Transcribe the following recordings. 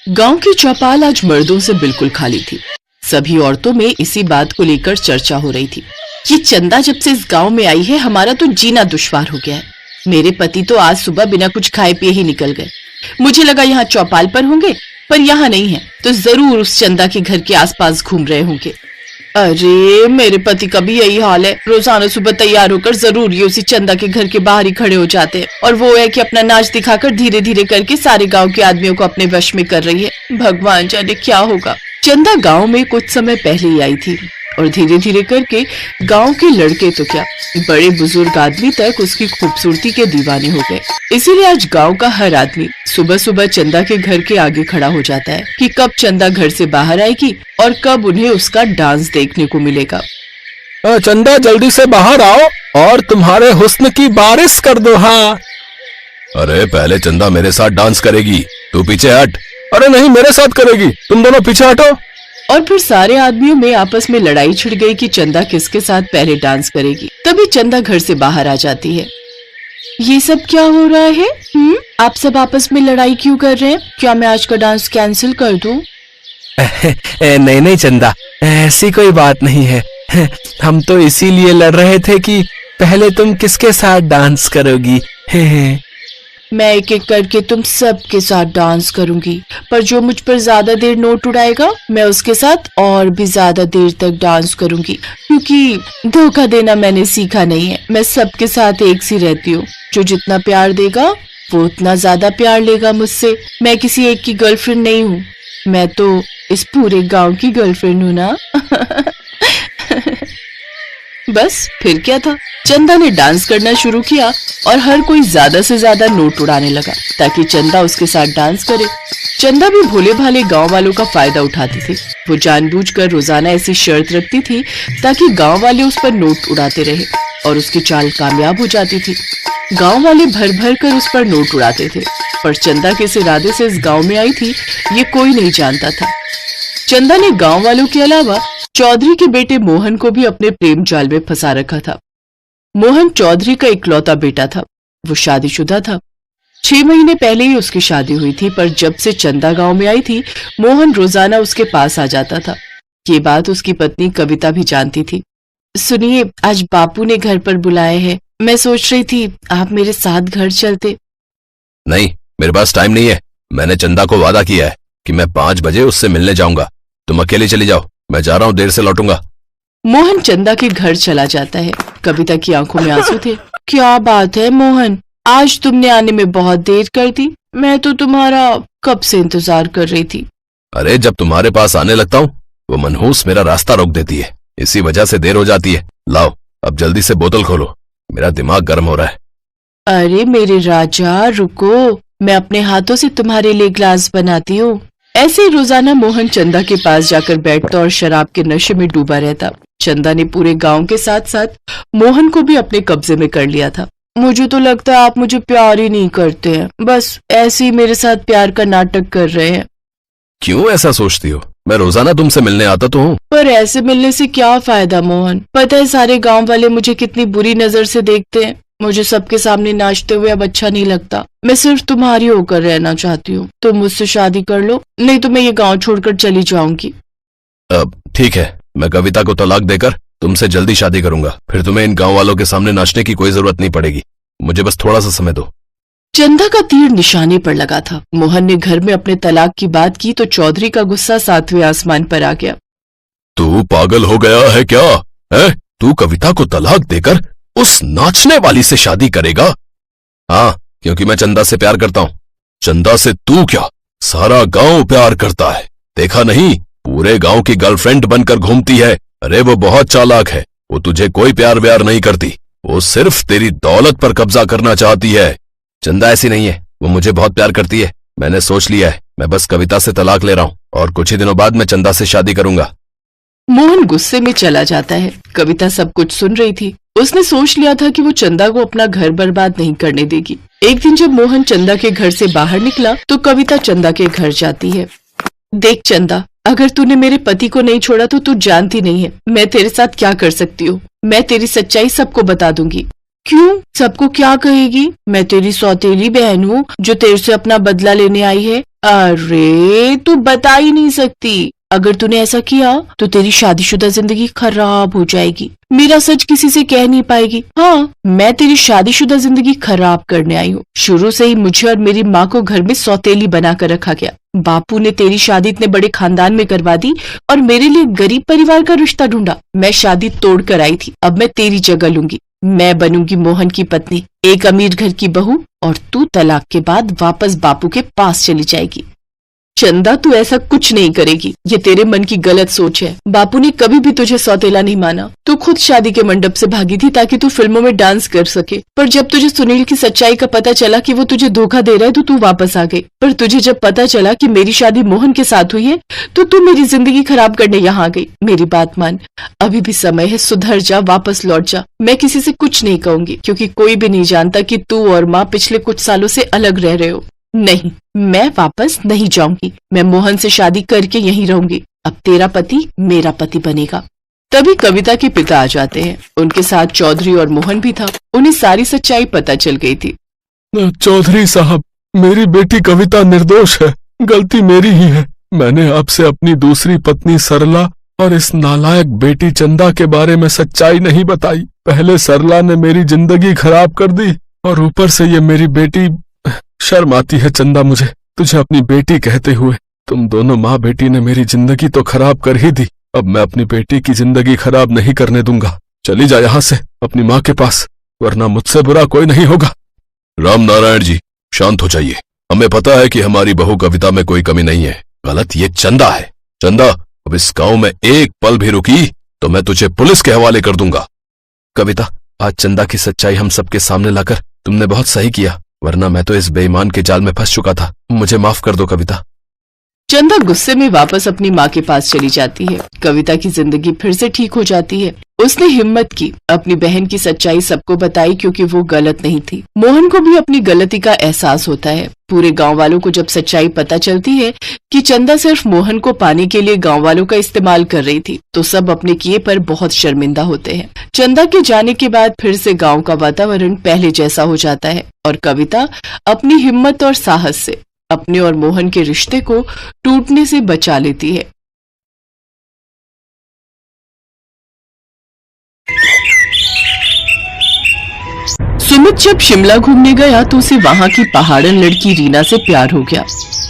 गांव की चौपाल आज मर्दों से बिल्कुल खाली थी। सभी औरतों में इसी बात को लेकर चर्चा हो रही थी। ये चंदा जब से इस गांव में आई है, हमारा तो जीना दुश्वार हो गया है। मेरे पति तो आज सुबह बिना कुछ खाए पिए ही निकल गए। मुझे लगा यहाँ चौपाल पर होंगे, पर यहाँ नहीं है, तो जरूर उस चंदा के घर के आसपास घूम रहे होंगे। अरे मेरे पति का भी यही हाल है। रोजाना सुबह तैयार होकर जरूर ये उसी चंदा के घर के बाहर ही खड़े हो जाते हैं, और वो है कि अपना नाच दिखाकर धीरे धीरे करके सारे गांव के आदमियों को अपने वश में कर रही है। भगवान जाने क्या होगा। चंदा गांव में कुछ समय पहले ही आई थी, और धीरे धीरे करके गांव के लड़के तो क्या, बड़े बुजुर्ग आदमी तक उसकी खूबसूरती के दीवाने हो गए। इसीलिए आज गांव का हर आदमी सुबह सुबह चंदा के घर के आगे खड़ा हो जाता है कि कब चंदा घर से बाहर आएगी और कब उन्हें उसका डांस देखने को मिलेगा। चंदा जल्दी से बाहर आओ और तुम्हारे हुस्न की बारिश कर दो। हाँ, अरे पहले चंदा मेरे साथ डांस करेगी, तू पीछे हट। अरे नहीं, मेरे साथ करेगी, तुम दोनों पीछे हटो। और फिर सारे आदमियों में आपस में लड़ाई छिड़ गई कि चंदा किसके साथ पहले डांस करेगी। तभी चंदा घर से बाहर आ जाती है। ये सब क्या हो रहा है? आप सब आपस में लड़ाई क्यों कर रहे हैं? क्या मैं आज का डांस कैंसिल कर दूं? नहीं नहीं चंदा, ऐसी कोई बात नहीं है। हम तो इसीलिए लड़ रहे थे कि पहले तुम किसके साथ डांस करोगी। मैं एक एक करके तुम सब के साथ डांस करूंगी, पर जो मुझ पर ज्यादा देर नोट उड़ाएगा मैं उसके साथ और भी ज्यादा देर तक डांस करूंगी, क्योंकि धोखा देना मैंने सीखा नहीं है। मैं सबके साथ एक सी रहती हूँ। जो जितना प्यार देगा वो उतना ज्यादा प्यार लेगा मुझसे। मैं किसी एक की गर्लफ्रेंड नहीं हूँ, मैं तो इस पूरे गाँव की गर्लफ्रेंड हूँ ना। बस फिर क्या था, चंदा ने डांस करना शुरू किया और हर कोई ज्यादा से ज्यादा नोट उड़ाने लगा ताकि चंदा उसके साथ डांस करे। चंदा भी भोले भाले गांव वालों का फायदा उठाती थी। वो जानबूझकर रोजाना ऐसी शर्त रखती थी ताकि गांव वाले उस पर नोट उड़ाते रहे, और उसकी चाल कामयाब हो जाती थी। गांव वाले भर भर कर उस पर नोट उड़ाते थे, पर चंदा किस इरादे से इस गाँव में आई थी ये कोई नहीं जानता था। चंदा ने गाँव वालों के अलावा चौधरी के बेटे मोहन को भी अपने प्रेम जाल में फंसा रखा था। मोहन चौधरी का इकलौता बेटा था। वो शादीशुदा था। 6 महीने पहले ही उसकी शादी हुई थी, पर जब से चंदा गांव में आई थी मोहन रोजाना उसके पास आ जाता था। ये बात उसकी पत्नी कविता भी जानती थी। सुनिए, आज बापू ने घर पर बुलाए हैं। मैं सोच रही थी आप मेरे साथ घर चलते। नहीं, मेरे पास टाइम नहीं है। मैंने चंदा को वादा किया है कि मैं 5 बजे उससे मिलने जाऊंगा। तुम अकेले चली जाओ, मैं जा रहा हूँ, देर से लौटूंगा। मोहन चंदा के घर चला जाता है। कविता की आंखों में आंसू थे। क्या बात है मोहन, आज तुमने आने में बहुत देर कर दी। मैं तो तुम्हारा कब से इंतजार कर रही थी। अरे जब तुम्हारे पास आने लगता हूँ वो मनहूस मेरा रास्ता रोक देती है, इसी वजह से देर हो जाती है। लाओ अब जल्दी से बोतल खोलो, मेरा दिमाग गर्म हो रहा है। अरे मेरे राजा रुको, मैं अपने हाथों से तुम्हारे लिए ग्लास बनाती हूँ। ऐसे ही रोजाना मोहन चंदा के पास जाकर बैठता और शराब के नशे में डूबा रहता। चंदा ने पूरे गांव के साथ साथ मोहन को भी अपने कब्जे में कर लिया था। मुझे तो लगता है आप मुझे प्यार ही नहीं करते हैं, बस ऐसे ही मेरे साथ प्यार का नाटक कर रहे हैं। क्यों ऐसा सोचती हो? मैं रोजाना तुमसे मिलने आता तो हूँ। पर ऐसे मिलने से क्या फायदा मोहन? पता है सारे गांव वाले मुझे कितनी बुरी नजर से देखते हैं। मुझे सबके सामने नाचते हुए अब अच्छा नहीं लगता। मैं सिर्फ तुम्हारी होकर रहना चाहती हूँ। तुम मुझसे शादी कर लो, नहीं तो मैं ये गांव छोड़कर चली जाऊंगी। अब ठीक है, मैं कविता को तलाक देकर तुमसे जल्दी शादी करूंगा, फिर तुम्हें इन गांव वालों के सामने नाचने की कोई जरूरत नहीं पड़ेगी। मुझे बस थोड़ा सा समय दो। चंदा का तीर निशाने पर लगा था। मोहन ने घर में अपने तलाक की बात की तो चौधरी का गुस्सा 7वें आसमान पर आ गया। तू पागल हो गया है क्या? है? तू कविता को तलाक देकर उस नाचने वाली से शादी करेगा? हाँ, क्योंकि मैं चंदा से प्यार करता हूँ। चंदा से तू क्या, सारा गांव प्यार करता है। देखा नहीं, पूरे गांव की गर्लफ्रेंड बनकर घूमती है। अरे वो बहुत चालाक है, वो तुझे कोई प्यार व्यार नहीं करती, वो सिर्फ तेरी दौलत पर कब्जा करना चाहती है। चंदा ऐसी नहीं है, वो मुझे बहुत प्यार करती है। मैंने सोच लिया है, मैं बस कविता से तलाक ले रहा हूँ और कुछ ही दिनों बाद मैं चंदा से शादी करूंगा। मोहन गुस्से में चला जाता है। कविता सब कुछ सुन रही थी। उसने सोच लिया था कि वो चंदा को अपना घर बर्बाद नहीं करने देगी। एक दिन जब मोहन चंदा के घर से बाहर निकला तो कविता चंदा के घर जाती है। देख चंदा, अगर तूने मेरे पति को नहीं छोड़ा तो तू जानती नहीं है मैं तेरे साथ क्या कर सकती हूँ। मैं तेरी सच्चाई सबको बता दूंगी। क्यों? सबको क्या कहेगी? मैं तेरी सौतेली बहन हूँ जो तेरे से अपना बदला लेने आई है। अरे तू बता ही नहीं सकती। अगर तूने ऐसा किया तो तेरी शादीशुदा जिंदगी खराब हो जाएगी। मेरा सच किसी से कह नहीं पाएगी। हाँ, मैं तेरी शादीशुदा जिंदगी खराब करने आई हूँ। शुरू से ही मुझे और मेरी माँ को घर में सौतेली बना कर रखा गया। बापू ने तेरी शादी इतने बड़े खानदान में करवा दी और मेरे लिए गरीब परिवार का रिश्ता ढूंढा। मैं शादी तोड़ कर आई थी, अब मैं तेरी जगह लूंगी। मैं बनूंगी मोहन की पत्नी, एक अमीर घर की बहू, और तू तलाक के बाद वापस बापू के पास चली जाएगी। चंदा, तू ऐसा कुछ नहीं करेगी, ये तेरे मन की गलत सोच है। बापू ने कभी भी तुझे सौतेला नहीं माना। तू खुद शादी के मंडप से भागी थी ताकि तू फिल्मों में डांस कर सके, पर जब तुझे सुनील की सच्चाई का पता चला कि वो तुझे धोखा दे रहा है तो तू वापस आ गई। पर तुझे जब पता चला कि मेरी शादी मोहन के साथ हुई है तो तू मेरी जिंदगी खराब करने यहाँ आ गई। मेरी बात मान, अभी भी समय है, सुधर जा, वापस लौट जा। मैं किसी से कुछ नहीं कहूंगी क्योंकि कोई भी नहीं जानता कि तू और माँ पिछले कुछ सालों से अलग रह रहे हो। नहीं, मैं वापस नहीं जाऊंगी। मैं मोहन से शादी करके यहीं रहूंगी। अब तेरा पति मेरा पति बनेगा। तभी कविता के पिता आ जाते हैं। उनके साथ चौधरी और मोहन भी था। उन्हें सारी सच्चाई पता चल गई थी। चौधरी साहब, मेरी बेटी कविता निर्दोष है, गलती मेरी ही है। मैंने आपसे अपनी दूसरी पत्नी सरला और इस नालायक बेटी चंदा के बारे में सच्चाई नहीं बताई। पहले सरला ने मेरी जिंदगी खराब कर दी और ऊपर से ये मेरी बेटी। शर्म आती है चंदा मुझे तुझे अपनी बेटी कहते हुए। तुम दोनों माँ बेटी ने मेरी जिंदगी तो खराब कर ही दी, अब मैं अपनी बेटी की जिंदगी खराब नहीं करने दूंगा। चली जा यहाँ से अपनी माँ के पास, वरना मुझसे बुरा कोई नहीं होगा। राम नारायण जी, शांत हो जाइए। हमें पता है कि हमारी बहू कविता में कोई कमी नहीं है, गलत ये चंदा है। चंदा, अब इस गांव में एक पल भी रुकी तो मैं तुझे पुलिस के हवाले कर दूंगा। कविता, आज चंदा की सच्चाई हम सबके सामने लाकर तुमने बहुत सही किया, वरना मैं तो इस बेईमान के जाल में फंस चुका था। मुझे माफ कर दो कविता। चंदा गुस्से में वापस अपनी माँ के पास चली जाती है। कविता की जिंदगी फिर से ठीक हो जाती है। उसने हिम्मत की, अपनी बहन की सच्चाई सबको बताई क्योंकि वो गलत नहीं थी। मोहन को भी अपनी गलती का एहसास होता है। पूरे गांव वालों को जब सच्चाई पता चलती है कि चंदा सिर्फ मोहन को पाने के लिए गांव वालों का इस्तेमाल कर रही थी तो सब अपने किए पर बहुत शर्मिंदा होते हैं। चंदा के जाने के बाद फिर से गांव का वातावरण पहले जैसा हो जाता है और कविता अपनी हिम्मत और साहस से अपने और मोहन के रिश्ते को टूटने से बचा लेती है। सुमित जब शिमला घूमने गया तो उसे वहां की पहाड़न लड़की रीना से प्यार हो गया।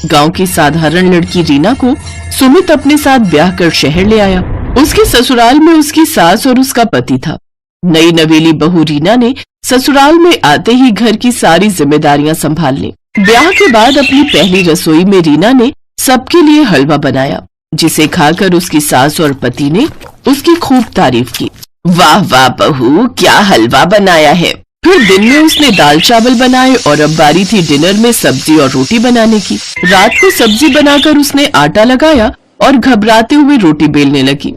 गांव की साधारण लड़की रीना को सुमित अपने साथ ब्याह कर शहर ले आया। उसके ससुराल में उसकी सास और उसका पति था। नई नवेली बहू रीना ने ससुराल में आते ही घर की सारी जिम्मेदारियां संभाल ली। ब्याह के बाद अपनी पहली रसोई में रीना ने सबके लिए हलवा बनाया, जिसे खाकर उसकी सास और पति ने उसकी खूब तारीफ की। वाह वाह बहू, क्या हलवा बनाया है। फिर दिन में उसने दाल चावल बनाए और अब बारी थी डिनर में सब्जी और रोटी बनाने की। रात को सब्जी बनाकर उसने आटा लगाया और घबराते हुए रोटी बेलने लगी।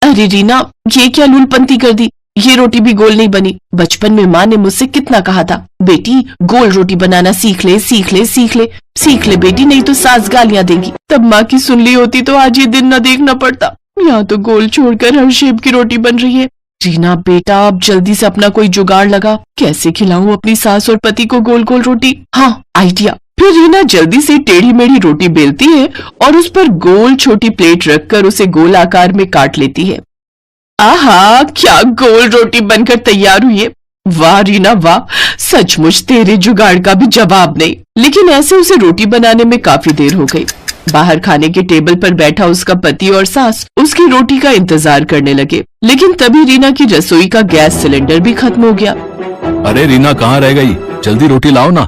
अरे रीना, ये क्या लूलपंती कर दी, ये रोटी भी गोल नहीं बनी। बचपन में माँ ने मुझसे कितना कहा था, बेटी गोल रोटी बनाना सीख ले, सीख ले, सीख ले, सीख ले बेटी, नहीं तो सास गालियां देगी। तब माँ की सुन ली होती तो आज ये दिन न देखना पड़ता। यहाँ तो गोल छोड़कर हर शेप की रोटी बन रही है। रीना बेटा, अब जल्दी से अपना कोई जुगाड़ लगा, कैसे खिलाऊं अपनी सास और पति को गोल गोल रोटी। हाँ, आइडिया। फिर रीना जल्दी से टेढ़ी मेढ़ी रोटी बेलती है और उस पर गोल छोटी प्लेट रखकर उसे गोल आकार में काट लेती है। आहा, क्या गोल रोटी बनकर तैयार हुई है। वाह रीना वाह, सचमुच तेरे जुगाड़ का भी जवाब नहीं। लेकिन ऐसे उसे रोटी बनाने में काफी देर हो गई। बाहर खाने के टेबल पर बैठा उसका पति और सास उसकी रोटी का इंतजार करने लगे, लेकिन तभी रीना की रसोई का गैस सिलेंडर भी खत्म हो गया। अरे रीना, कहाँ रह गई? जल्दी रोटी लाओ ना।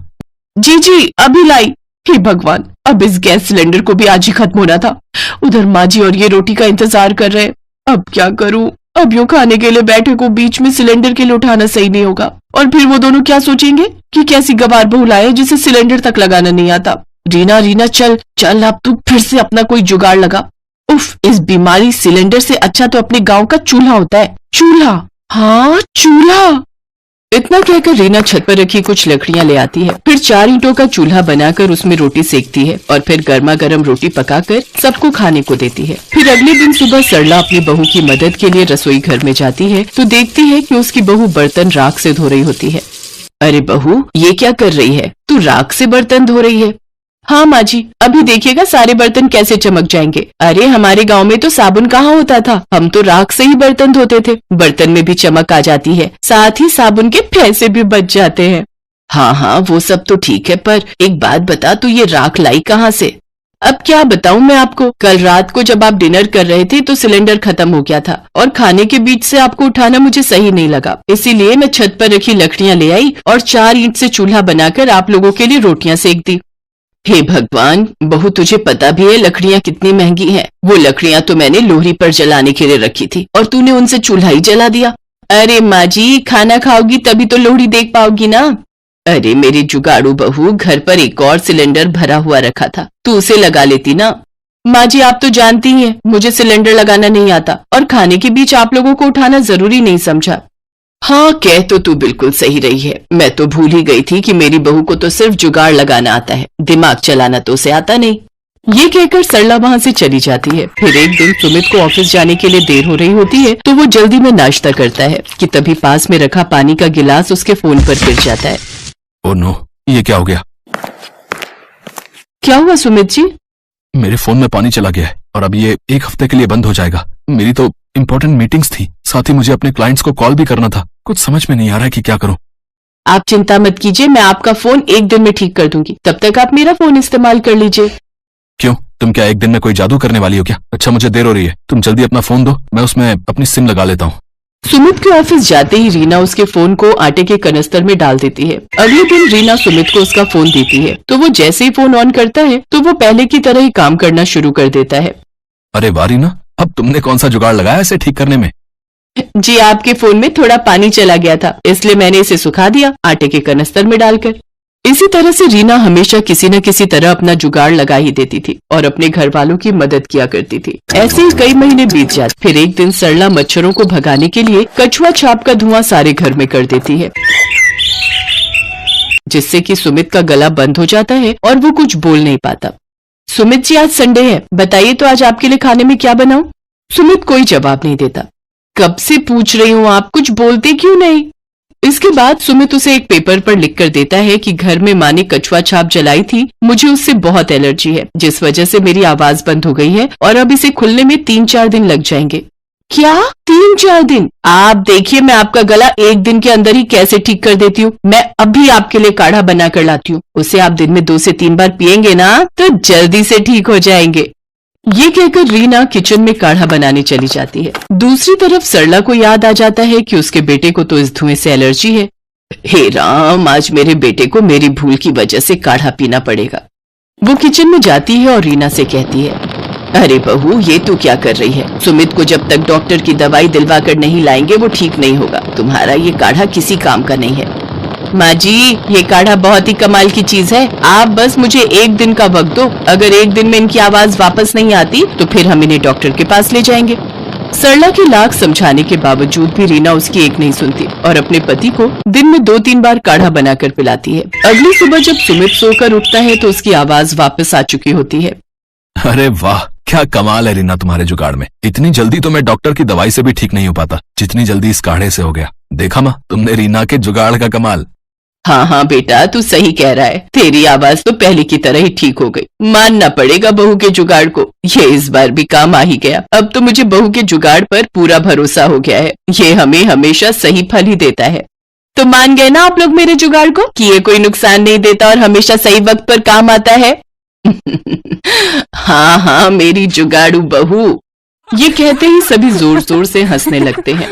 जी जी, अभी लाई। हे भगवान, अब इस गैस सिलेंडर को भी आज ही खत्म होना था। उधर माँ जी और ये रोटी का इंतजार कर रहे। अब क्या करूं? अब यूं खाने के लिए बैठे को बीच में सिलेंडर के लिए उठाना सही नहीं होगा, और फिर वो दोनों क्या सोचेंगे कि कैसी गवार बहू लाए जिसे सिलेंडर तक लगाना नहीं आता। रीना रीना, चल चल, अब तू फिर से अपना कोई जुगाड़ लगा। उफ, इस बीमारी सिलेंडर से अच्छा तो अपने गांव का चूल्हा होता है। चूल्हा, हाँ चूल्हा। इतना कहकर रीना छत पर रखी कुछ लकड़ियां ले आती है, फिर 4 ईंटों का चूल्हा बनाकर उसमें रोटी सेकती है और फिर गर्मा गर्म रोटी पकाकर सबको खाने को देती है। फिर अगले दिन सुबह सरला अपनी बहू की मदद के लिए रसोई घर में जाती है तो देखती है कि उसकी बहू बर्तन राख से धो रही होती है। अरे बहू, ये क्या कर रही है? तू राख से बर्तन धो रही है? हाँ माँ जी, अभी देखिएगा सारे बर्तन कैसे चमक जाएंगे। अरे हमारे गांव में तो साबुन कहाँ होता था, हम तो राख से ही बर्तन धोते थे। बर्तन में भी चमक आ जाती है, साथ ही साबुन के पैसे भी बच जाते हैं। हाँ हाँ वो सब तो ठीक है, पर एक बात बता, तू ये राख लाई कहाँ से? अब क्या बताऊं मैं आपको, कल रात को जब आप डिनर कर रहे थे तो सिलेंडर खत्म हो गया था और खाने के बीच से आपको उठाना मुझे सही नहीं लगा, इसीलिए मैं छत पर रखी लकड़ियां ले आई और 4 ईंट से चूल्हा बनाकर आप लोगों के लिए रोटियां सेक दी। हे भगवान बहू, तुझे पता भी है लकड़ियां कितनी महंगी हैं। वो लकड़ियां तो मैंने लोहरी पर जलाने के लिए रखी थी और तूने उनसे चूल्हा ही जला दिया। अरे माँ जी, खाना खाओगी तभी तो लोहड़ी देख पाओगी ना। अरे मेरी जुगाड़ू बहू, घर पर एक और सिलेंडर भरा हुआ रखा था, तू उसे लगा लेती ना। माँ जी आप तो जानती हैं मुझे सिलेंडर लगाना नहीं आता और खाने के बीच आप लोगों को उठाना जरूरी नहीं समझा। हाँ कह तो तू बिल्कुल सही रही है, मैं तो भूल ही गई थी कि मेरी बहू को तो सिर्फ जुगाड़ लगाना आता है, दिमाग चलाना तो उसे आता नहीं। ये कहकर सरला वहाँ से चली जाती है। फिर एक दिन सुमित को ऑफिस जाने के लिए देर हो रही होती है तो वो जल्दी में नाश्ता करता है कि तभी पास में रखा पानी का गिलास उसके फोन पर गिर जाता है। ओह नो, ये क्या हो गया? क्या हुआ सुमित जी? मेरे फोन में पानी चला गया है और अब ये 1 हफ्ते के लिए बंद हो जाएगा। मेरी तो इम्पोर्टेंट मीटिंग्स थी, साथ ही मुझे अपने क्लाइंट्स को कॉल भी करना था। कुछ समझ में नहीं आ रहा है कि क्या करूं। आप चिंता मत कीजिए, मैं आपका फोन 1 दिन में ठीक कर दूंगी, तब तक आप मेरा फोन इस्तेमाल कर लीजिए। क्यों, तुम क्या 1 दिन में कोई जादू करने वाली हो क्या? अच्छा मुझे देर हो रही है, तुम जल्दी अपना फोन दो, मैं उसमें अपनी सिम लगा लेता हूँ। सुमित के ऑफिस जाते ही रीना उसके फोन को आटे के कनस्तर में डाल देती है। अगले दिन रीना सुमित को उसका फोन देती है तो वो जैसे ही फोन ऑन करता है तो वो पहले की तरह ही काम करना शुरू कर देता है। अरे वाह रीना, अब तुमने कौन सा जुगाड़ लगाया इसे ठीक करने में? जी आपके फोन में थोड़ा पानी चला गया था, इसलिए मैंने इसे सुखा दिया आटे के कनस्तर में डालकर। इसी तरह से रीना हमेशा किसी न किसी तरह अपना जुगाड़ लगा ही देती थी और अपने घर वालों की मदद किया करती थी। ऐसे ही कई महीने बीत जाते। फिर एक दिन सरला मच्छरों को भगाने के लिए कछुआ छाप का धुआं सारे घर में कर देती है, जिससे कि सुमित का गला बंद हो जाता है और वो कुछ बोल नहीं पाता। सुमित जी आज संडे है, बताइए तो आज आपके लिए खाने में क्या बनाऊं? सुमित कोई जवाब नहीं देता। कब से पूछ रही हूँ, आप कुछ बोलते क्यों नहीं? इसके बाद सुमित उसे एक पेपर पर लिख कर देता है कि घर में माँ ने कछुआ छाप जलाई थी, मुझे उससे बहुत एलर्जी है, जिस वजह से मेरी आवाज बंद हो गई है और अब इसे खुलने में 3-4 दिन लग जाएंगे। क्या 3-4 दिन? आप देखिए मैं आपका गला 1 दिन के अंदर ही कैसे ठीक कर देती हूँ। मैं अभी आपके लिए काढ़ा बना कर लाती हूँ, उसे आप दिन में 2 से 3 बार पियेंगे ना तो जल्दी से ठीक हो जाएंगे। ये कहकर रीना किचन में काढ़ा बनाने चली जाती है। दूसरी तरफ सरला को याद आ जाता है कि उसके बेटे को तो इस धुएं से एलर्जी है। हे राम, आज मेरे बेटे को मेरी भूल की वजह से काढ़ा पीना पड़ेगा। वो किचन में जाती है और रीना से कहती है, अरे बहू ये तू क्या कर रही है? सुमित को जब तक डॉक्टर की दवाई दिलवा कर नहीं लाएंगे वो ठीक नहीं होगा। तुम्हारा ये काढ़ा किसी काम का नहीं है। माँ जी ये काढ़ा बहुत ही कमाल की चीज है, आप बस मुझे 1 दिन का वक्त दो। अगर 1 दिन में इनकी आवाज वापस नहीं आती तो फिर हम इन्हें डॉक्टर के पास ले जाएंगे। सरला की लाख समझाने के बावजूद भी रीना उसकी एक नहीं सुनती और अपने पति को दिन में 2-3 बार काढ़ा बनाकर पिलाती है। अगली सुबह जब सुमित सोकर उठता है तो उसकी आवाज वापस आ चुकी होती है। अरे वाह, क्या कमाल है रीना तुम्हारे जुगाड़ में। इतनी जल्दी तो मैं डॉक्टर की दवाई से भी ठीक नहीं हो पाता जितनी जल्दी इस काढ़े से हो गया। देखा माँ, तुमने रीना के जुगाड़ का कमाल। हाँ हाँ बेटा तू सही कह रहा है, तेरी आवाज तो पहले की तरह ही ठीक हो गई। मानना पड़ेगा बहू के जुगाड़ को, ये इस बार भी काम आ ही गया। अब तो मुझे बहू के जुगाड़ पर पूरा भरोसा हो गया है, ये हमें हमेशा सही फल ही देता है। तो मान गए ना आप लोग मेरे जुगाड़ को कि ये कोई नुकसान नहीं देता और हमेशा सही वक्त पर काम आता है? हाँ हाँ मेरी जुगाड़ू बहू। ये कहते ही सभी जोर जोर से हंसने लगते हैं।